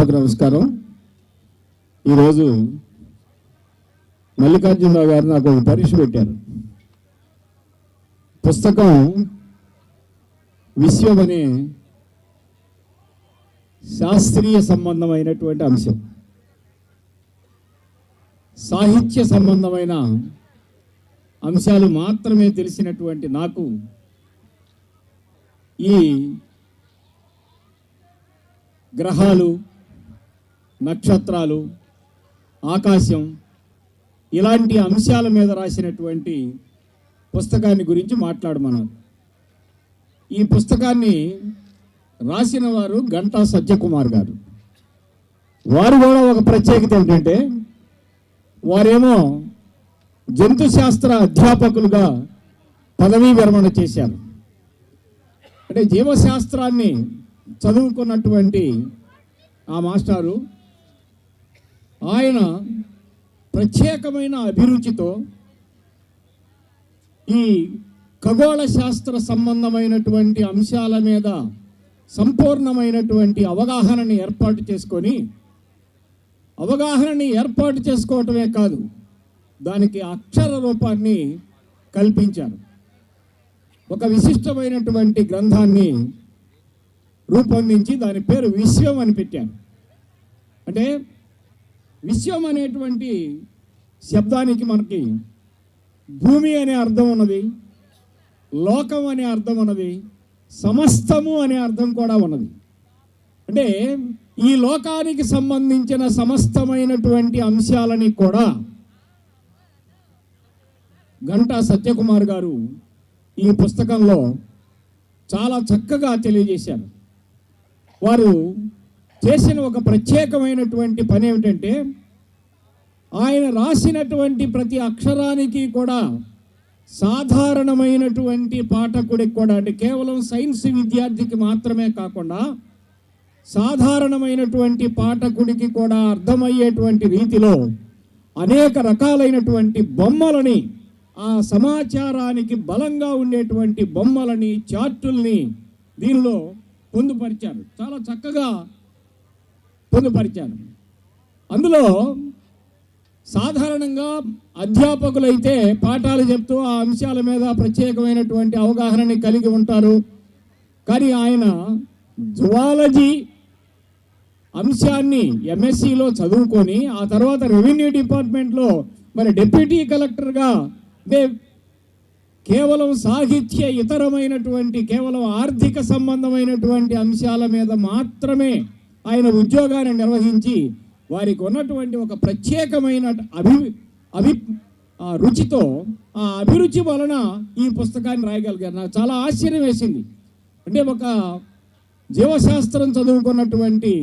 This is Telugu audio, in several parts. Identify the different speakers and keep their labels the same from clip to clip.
Speaker 1: సభకు నమస్కారం. ఈరోజు మల్లికార్జునరావు గారు నాకు ఒక పరీక్ష పెట్టారు. పుస్తకం విశ్వం అనే శాస్త్రీయ సంబంధమైనటువంటి అంశం, సాహిత్య సంబంధమైన అంశాలు మాత్రమే తెలిసినటువంటి నాకు ఈ గ్రహాలు, నక్షత్రాలు, ఆకాశం ఇలాంటి అంశాల మీద రాసినటువంటి పుస్తకాన్ని గురించి మాట్లాడమన్నారు. ఈ పుస్తకాన్ని రాసిన వారు గంటా సత్యకుమార్ గారు. వారు కూడా ఒక ప్రత్యేకత ఏంటంటే వారేమో జంతు శాస్త్ర అధ్యాపకులుగా పదవీ విరమణ చేశారు. అంటే జీవశాస్త్రాన్ని చదువుకున్నటువంటి ఆ మాస్టారు ఆయన ప్రత్యేకమైన అభిరుచితో ఈ ఖగోళ శాస్త్ర సంబంధమైనటువంటి అంశాల మీద సంపూర్ణమైనటువంటి అవగాహనని ఏర్పాటు చేసుకోవటమే కాదు, దానికి అక్షర రూపాన్ని కల్పించారు. ఒక విశిష్టమైనటువంటి గ్రంథాన్ని రూపొందించి దాని పేరు విశ్వం అని పెట్టారు. అంటే విశ్వం అనేటువంటి శబ్దానికి మనకి భూమి అనే అర్థం ఉన్నది, లోకం అనే అర్థం ఉన్నది, సమస్తము అనే అర్థం కూడా ఉన్నది. అంటే ఈ లోకానికి సంబంధించిన సమస్తమైనటువంటి అంశాలని కూడా గంటా సత్యకుమార్ గారు ఈ పుస్తకంలో చాలా చక్కగా తెలియజేశారు. వారు చేసిన ఒక ప్రత్యేకమైనటువంటి పని ఏమిటంటే ఆయన రాసినటువంటి ప్రతి అక్షరానికి కూడా సాధారణమైనటువంటి పాఠకుడికి కూడా, అంటే కేవలం సైన్స్ విద్యార్థికి మాత్రమే కాకుండా సాధారణమైనటువంటి పాఠకుడికి కూడా అర్థమయ్యేటువంటి రీతిలో అనేక రకాలైనటువంటి బొమ్మలని, ఆ సమాచారానికి బలంగా ఉండేటువంటి బొమ్మలని, చార్టుల్ని దీనిలో పొందుపరిచారు. చాలా చక్కగా పొందుపరిచారు. అందులో సాధారణంగా అధ్యాపకులైతే పాఠాలు చెప్తూ ఆ అంశాల మీద ప్రత్యేకమైనటువంటి అవగాహనని కలిగి ఉంటారు. కానీ ఆయన జువాలజీ అంశాన్ని ఎంఎస్సిలో చదువుకొని ఆ తర్వాత రెవెన్యూ డిపార్ట్మెంట్లో మరి డిప్యూటీ కలెక్టర్గా కేవలం సాహిత్య ఇతరమైనటువంటి కేవలం ఆర్థిక సంబంధమైనటువంటి అంశాల మీద మాత్రమే ఆయన ఉద్యోగాన్ని నిర్వహించి వారికి ఉన్నటువంటి ఒక ప్రత్యేకమైన రుచితో, ఆ అభిరుచి వలన ఈ పుస్తకాన్ని రాయగలిగారు. నాకు చాలా ఆశ్చర్యం వేసింది. అంటే ఒక జీవశాస్త్రం చదువుకున్నటువంటి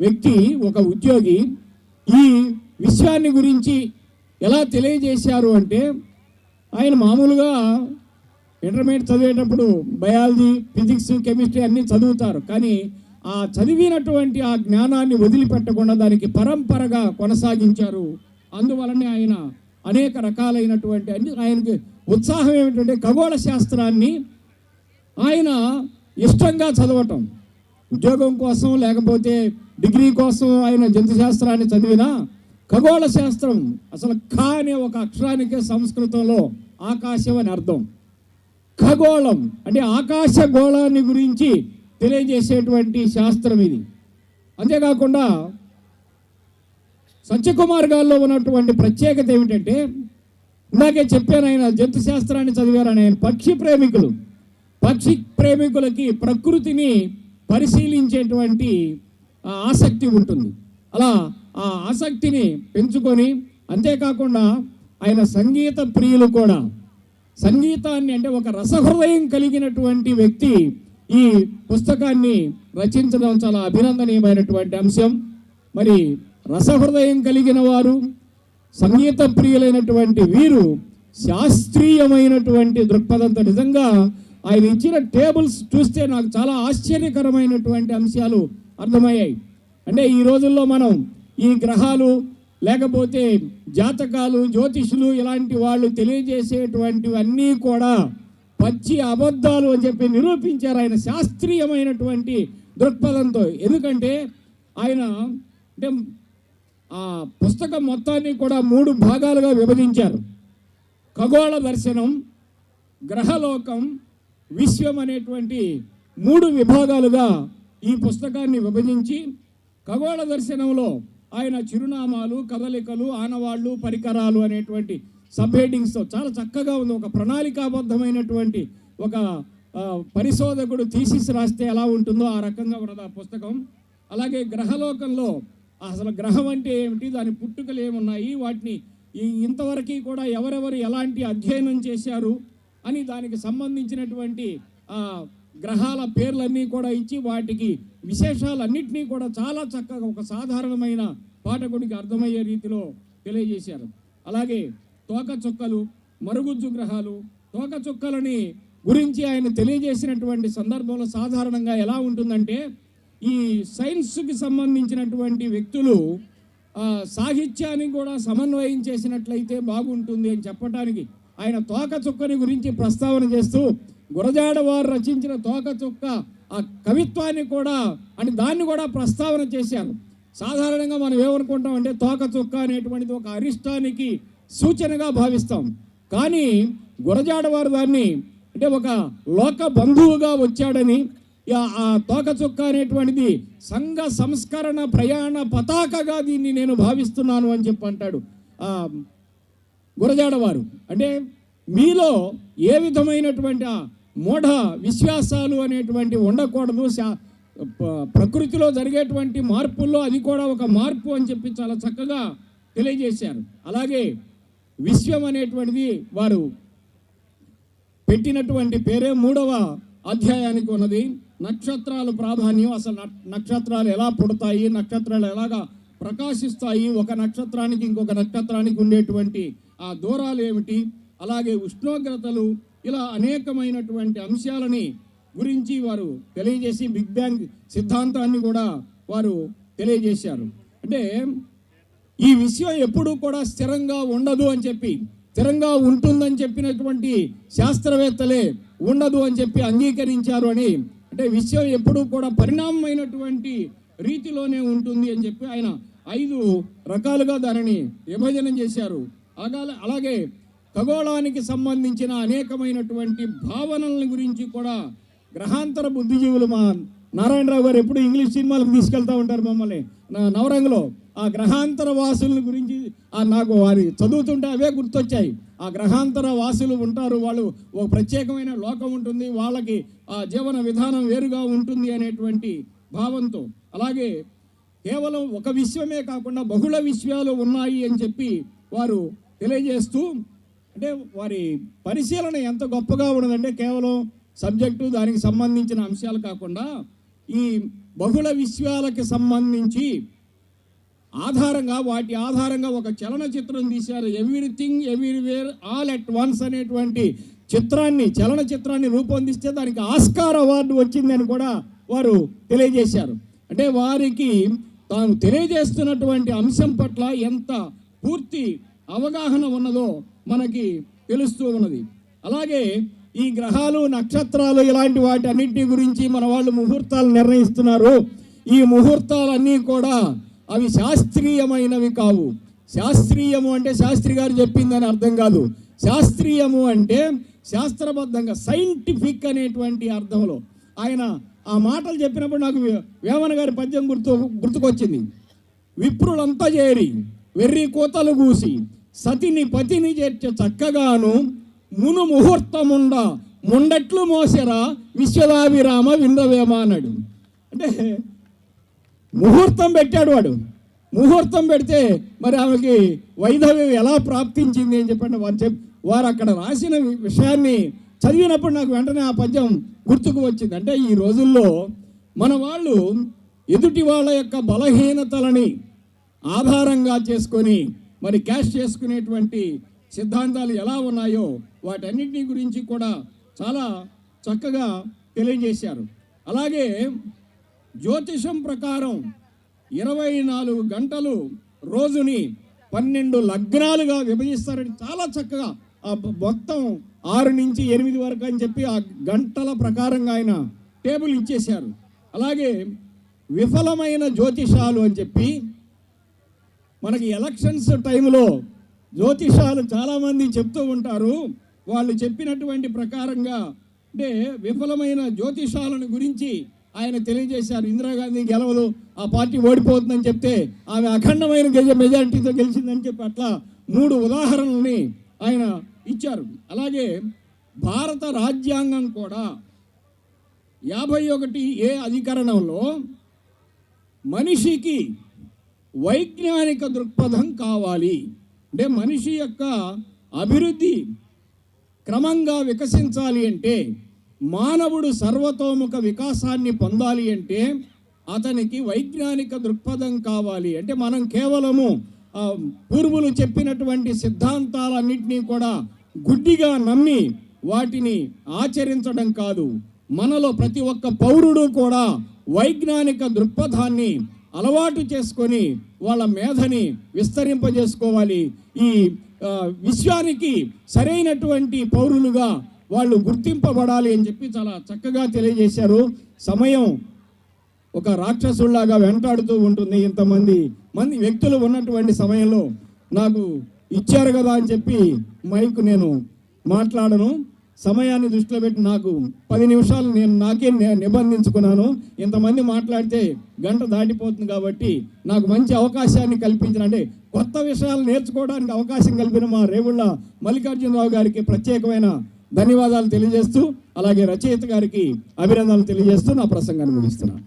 Speaker 1: వ్యక్తి, ఒక ఉద్యోగి ఈ విషయాన్ని గురించి ఎలా తెలియజేశారు అంటే, ఆయన మామూలుగా ఇంటర్మీడియట్ చదివేటప్పుడు బయాలజీ, ఫిజిక్స్, కెమిస్ట్రీ అన్నీ చదువుతారు. కానీ ఆ చదివినటువంటి ఆ జ్ఞానాన్ని వదిలిపెట్టకుండా దానికి పరంపరగా కొనసాగించారు. అందువలనే ఆయన అనేక రకాలైనటువంటి ఆయనకి ఉత్సాహం ఏమిటంటే ఖగోళ శాస్త్రాన్ని ఆయన ఇష్టంగా చదవటం. ఉద్యోగం కోసం లేకపోతే డిగ్రీ కోసం ఆయన జంతు శాస్త్రాన్ని చదివినా ఖగోళ శాస్త్రం అసలు ఖ అనే ఒక అక్షరానికే సంస్కృతంలో ఆకాశం అని అర్థం. ఖగోళం అంటే ఆకాశ గోళాన్ని గురించి తెలియజేసేటువంటి శాస్త్రం ఇది. అంతేకాకుండా సత్యకుమార్ గారిలో ఉన్నటువంటి ప్రత్యేకత ఏమిటంటే, ఇందాకే చెప్పాను, ఆయన జంతు శాస్త్రాన్ని చదివారని. ఆయన పక్షి ప్రేమికులకి ప్రకృతిని పరిశీలించేటువంటి ఆసక్తి ఉంటుంది. అలా ఆ ఆసక్తిని పెంచుకొని, అంతేకాకుండా ఆయన సంగీత ప్రియులు కూడా. సంగీతాన్ని అంటే ఒక రసహృదయం కలిగినటువంటి వ్యక్తి ఈ పుస్తకాన్ని రచించడం చాలా అభినందనీయమైనటువంటి అంశం. మరి రసహృదయం కలిగిన వారు, సంగీత ప్రియులైనటువంటి వీరు శాస్త్రీయమైనటువంటి దృక్పథంతో నిజంగా ఆయన ఇచ్చిన టేబుల్స్ చూస్తే నాకు చాలా ఆశ్చర్యకరమైనటువంటి అంశాలు అర్థమయ్యాయి. అంటే ఈ రోజుల్లో మనం ఈ గ్రహాలు లేకపోతే జాతకాలు, జ్యోతిషులు ఇలాంటి వాళ్ళు తెలియజేసేటువంటివన్నీ కూడా పచ్చి అబద్ధాలు అని చెప్పి నిరూపించారు. ఆయన శాస్త్రీయమైనటువంటి దృక్పథంతో. ఎందుకంటే ఆయన అంటే ఆ పుస్తకం మొత్తాన్ని కూడా 3 భాగాలుగా విభజించారు. ఖగోళ దర్శనం, గ్రహలోకం, విశ్వం అనేటువంటి 3 విభాగాలుగా ఈ పుస్తకాన్ని విభజించి, ఖగోళ దర్శనంలో ఆయన చిరునామాలు, కదలికలు, ఆనవాళ్ళు, పరికరాలు అనేటువంటి సబ్ హెడ్డింగ్స్తో చాలా చక్కగా ఉంది. ఒక ప్రణాళికాబద్ధమైనటువంటి ఒక పరిశోధకుడు థీసిస్ రాస్తే ఎలా ఉంటుందో ఆ రకంగా ఉన్నది ఆ పుస్తకం. అలాగే గ్రహలోకంలో అసలు గ్రహం అంటే ఏమిటి, దాని పుట్టుకలు ఏమున్నాయి, వాటిని ఇంతవరకు కూడా ఎవరెవరు ఎలాంటి అధ్యయనం చేశారు అని దానికి సంబంధించినటువంటి గ్రహాల పేర్లన్నీ కూడా ఇచ్చి వాటికి విశేషాలన్నింటినీ కూడా చాలా చక్కగా ఒక సాధారణమైన పాఠకుడికి అర్థమయ్యే రీతిలో తెలియజేశారు. అలాగే తోకచుక్కలు, మరుగుజ్జు గ్రహాలు, తోకచుక్కలని గురించి ఆయన తెలియజేసినటువంటి సందర్భంలో సాధారణంగా ఎలా ఉంటుందంటే, ఈ సైన్స్కి సంబంధించినటువంటి వ్యక్తులు సాహిత్యాన్ని కూడా సమన్వయం చేసినట్లయితే బాగుంటుంది అని చెప్పడానికి ఆయన తోకచుక్కని గురించి ప్రస్తావన చేస్తూ, గురజాడ వారు రచించిన తోకచుక్క ఆ కవిత్వాన్ని కూడా అని దాన్ని కూడా ప్రస్తావన చేశారు. సాధారణంగా మనం ఏమనుకుంటామంటే తోకచుక్క అనేటువంటిది ఒక అరిష్టానికి సూచనగా భావిస్తాం. కానీ గురజాడ వారు దాన్ని అంటే ఒక లోక బంధువుగా వచ్చాడని, ఆ తోకచుక్క అనేటువంటిది సంఘ సంస్కరణ ప్రయాణ పతాకగా దీన్ని నేను భావిస్తున్నాను అని చెప్పి అంటాడు గురజాడవారు. అంటే మీలో ఏ విధమైనటువంటి మూఢ విశ్వాసాలు అనేటువంటి ఉండకూడదు, ప్రకృతిలో జరిగేటువంటి మార్పుల్లో అది కూడా ఒక మార్పు అని చెప్పి చాలా చక్కగా తెలియజేశారు. అలాగే విశ్వం అనేటువంటిది వారు పెట్టినటువంటి పేరే 3వ అధ్యాయానికి ఉన్నది. నక్షత్రాల ప్రాధాన్యం, అసలు నక్షత్రాలు ఎలా పుడతాయి, నక్షత్రాలు ఎలాగా ప్రకాశిస్తాయి, ఒక నక్షత్రానికి ఇంకొక నక్షత్రానికి ఉండేటువంటి ఆ దూరాలు ఏమిటి, అలాగే ఉష్ణోగ్రతలు, ఇలా అనేకమైనటువంటి అంశాలని గురించి వారు తెలియజేసి బిగ్ బ్యాంగ్ సిద్ధాంతాన్ని కూడా వారు తెలియజేశారు. అంటే ఈ విషయం ఎప్పుడూ కూడా స్థిరంగా ఉండదు అని చెప్పి, స్థిరంగా ఉంటుందని చెప్పినటువంటి శాస్త్రవేత్తలే ఉండదు అని చెప్పి అంగీకరించారు అని. అంటే విషయం ఎప్పుడూ కూడా పరిణామమైనటువంటి రీతిలోనే ఉంటుంది అని చెప్పి ఆయన 5 రకాలుగా దానిని విభజన చేశారు. అలాగే ఖగోళానికి సంబంధించిన అనేకమైనటువంటి భావనల గురించి కూడా గ్రహాంతర బుద్ధిజీవులు, మా నారాయణరావు గారు ఎప్పుడు ఇంగ్లీష్ సినిమాలకు తీసుకెళ్తూ ఉంటారు మమ్మల్ని నవరంగలో. ఆ గ్రహాంతర వాసుల గురించి నాకు వారి చదువుతుంటే అవే గుర్తొచ్చాయి. ఆ గ్రహాంతర వాసులు ఉంటారు, వాళ్ళు ఒక ప్రత్యేకమైన లోకం ఉంటుంది, వాళ్ళకి ఆ జీవన విధానం వేరుగా ఉంటుంది అనేటువంటి భావంతో. అలాగే కేవలం ఒక విశ్వమే కాకుండా బహుళ విశ్వాలు ఉన్నాయి అని చెప్పి వారు తెలియజేస్తూ, అంటే వారి పరిశీలన ఎంత గొప్పగా ఉన్నదంటే కేవలం సబ్జెక్టు దానికి సంబంధించిన అంశాలు కాకుండా ఈ బహుళ విశ్వాలకి సంబంధించి వాటి ఆధారంగా ఒక చలనచిత్రం తీశారు. Everything everywhere all at once అనేటువంటి చలనచిత్రాన్ని రూపొందిస్తే దానికి ఆస్కార్ అవార్డు వచ్చిందని కూడా వారు తెలియజేశారు. అంటే వారికి తాను తెలియజేస్తున్నటువంటి అంశం పట్ల ఎంత పూర్తి అవగాహన ఉన్నదో మనకి తెలుస్తూ ఉన్నది. అలాగే ఈ గ్రహాలు, నక్షత్రాలు ఇలాంటి వాటి అన్నింటి గురించి మన వాళ్ళు ముహూర్తాలు నిర్ణయిస్తున్నారు. ఈ ముహూర్తాలన్నీ కూడా అవి శాస్త్రీయమైనవి కావు. శాస్త్రీయము అంటే శాస్త్రి గారు చెప్పిందని అర్థం కాదు. శాస్త్రీయము అంటే శాస్త్రబద్ధంగా, సైంటిఫిక్ అనేటువంటి అర్థంలో. ఆయన ఆ మాటలు చెప్పినప్పుడు నాకు వేమన గారి పద్యం గుర్తుకొచ్చింది. విప్రులంతా చేరి వెర్రి కోతలు కూసి సతిని పతిని చేర్చ చక్కగాను మును ముహూర్తముండ ముండట్లు మోసెరా విశ్వదాభిరామ విందవేమ అన్నాడు. అంటే ముహూర్తం పెట్టాడు వాడు. ముహూర్తం పెడితే మరి ఆమెకి వైధవ్యం ఎలా ప్రాప్తించింది అని చెప్పండి వారు అక్కడ రాసిన విషయాన్ని చదివినప్పుడు నాకు వెంటనే ఆ పద్యం గుర్తుకు వచ్చింది. అంటే ఈ రోజుల్లో మన వాళ్ళు ఎదుటి వాళ్ళ యొక్క బలహీనతలని ఆధారంగా చేసుకొని మరి క్యాష్ చేసుకునేటువంటి సిద్ధాంతాలు ఎలా ఉన్నాయో వాటన్నిటిని గురించి కూడా చాలా చక్కగా తెలియజేశారు. అలాగే జ్యోతిషం ప్రకారం 24 గంటలు రోజుని 12 లగ్నాలుగా విభజిస్తారని చాలా చక్కగా మొత్తం 6 నుంచి 8 వరకు అని చెప్పి ఆ గంటల ప్రకారంగా ఆయన టేబుల్ ఇచ్చేశారు. అలాగే విఫలమైన జ్యోతిషాలు అని చెప్పి మనకి ఎలక్షన్స్ టైంలో జ్యోతిషాలు చాలామంది చెప్తూ ఉంటారు. వాళ్ళు చెప్పినటువంటి ప్రకారంగా అంటే విఫలమైన జ్యోతిషాలను గురించి ఆయన తెలియజేశారు. ఇందిరాగాంధీ గెలవదు, ఆ పార్టీ ఓడిపోతుందని చెప్తే ఆమె అఖండమైన మెజారిటీతో గెలిచిందని చెప్పి అట్లా 3 ఉదాహరణల్ని ఆయన ఇచ్చారు. అలాగే భారత రాజ్యాంగం కూడా 51A అధికరణంలో మనిషికి వైజ్ఞానిక దృక్పథం కావాలి, అంటే మనిషి యొక్క అభివృద్ధి క్రమంగా వికసించాలి అంటే, మానవుడు సర్వతోముఖ వికాసాన్ని పొందాలి అంటే అతనికి వైజ్ఞానిక దృక్పథం కావాలి. అంటే మనం కేవలము పూర్వులు చెప్పినటువంటి సిద్ధాంతాలన్నింటినీ కూడా గుడ్డిగా నమ్మి వాటిని ఆచరించడం కాదు. మనలో ప్రతి ఒక్క పౌరుడు కూడా వైజ్ఞానిక దృక్పథాన్ని అలవాటు చేసుకొని వాళ్ళ మేధని విస్తరింపజేసుకోవాలి. ఈ విశ్వానికి సరైనటువంటి పౌరులుగా వాళ్ళు గుర్తింపబడాలి అని చెప్పి చాలా చక్కగా తెలియజేశారు. సమయం ఒక రాక్షసుల్లాగా వెంటాడుతూ ఉంటుంది. ఇంతమంది వ్యక్తులు ఉన్నటువంటి సమయంలో నాకు ఇచ్చారు కదా అని చెప్పి మైక్ నేను మాట్లాడను. సమయాన్ని దృష్టిలో పెట్టి నాకు 10 నిమిషాలు నాకే నిబంధించుకున్నాను. ఇంతమంది మాట్లాడితే గంట దాటిపోతుంది కాబట్టి నాకు మంచి అవకాశాన్ని కల్పించిన, అంటే కొత్త విషయాలు నేర్చుకోవడానికి అవకాశం కల్పిన మా రేవుళ్ళ మల్లికార్జునరావు గారికి ప్రత్యేకమైన ధన్యవాదాలు తెలియజేస్తూ, అలాగే రచయిత గారికి అభినందనలు తెలియజేస్తూ నా ప్రసంగాన్ని ముగిస్తున్నాను.